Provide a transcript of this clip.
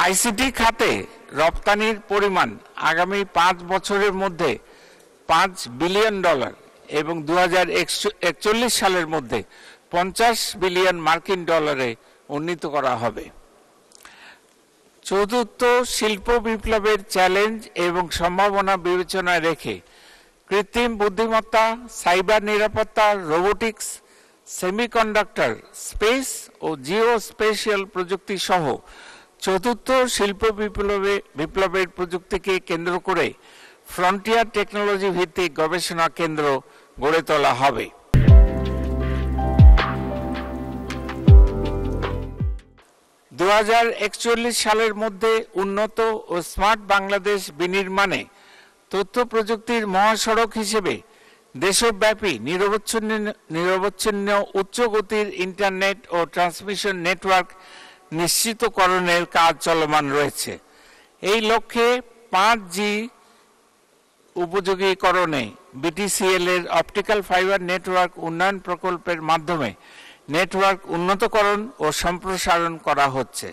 ICT খাতে রপ্তানির পরিমাণ আগামী 5 বছরের মধ্যে $5 বিলিয়ন এবং 2041 সালের মধ্যে $50 বিলিয়ন উন্নীত করা হবে। চতুর্থ, শিল্প বিপ্লবের চ্যালেঞ্জ এবং সম্ভাবনা বিবেচনায় রেখে কৃত্রিম বুদ্ধিমত্তা, সাইবার নিরাপত্তা, রোবোটিক্স, সেমিকন্ডাক্টর, স্পেস ও জিও স্পেশাল প্রযুক্তি সহ চতুর্থ শিল্প বিপ্লবের প্রযুক্তিকে কেন্দ্র করে ফ্রন্টিয়ার টেকনোলজি ভিত্তিক গবেষণা কেন্দ্র গড়ে তোলা হবে। দু 2041 সালের মধ্যে উন্নত ও স্মার্ট বাংলাদেশ বিনির্মাণে তথ্য প্রযুক্তির মহাসড়ক হিসেবে দেশব্যাপী নিরবচ্ছিন্ন উচ্চ গতির ইন্টারনেট ও ট্রান্সমিশন নেটওয়ার্ক নিশ্চিতকরণের কাজ চলমান রয়েছে। এই লক্ষ্যে 5G উপযোগীকরণে বিটিসিএল এর অপটিক্যাল ফাইবার নেটওয়ার্ক উন্নয়ন প্রকল্পের মাধ্যমে নেটওয়ার্ক উন্নতকরণ ও সম্প্রসারণ করা হচ্ছে।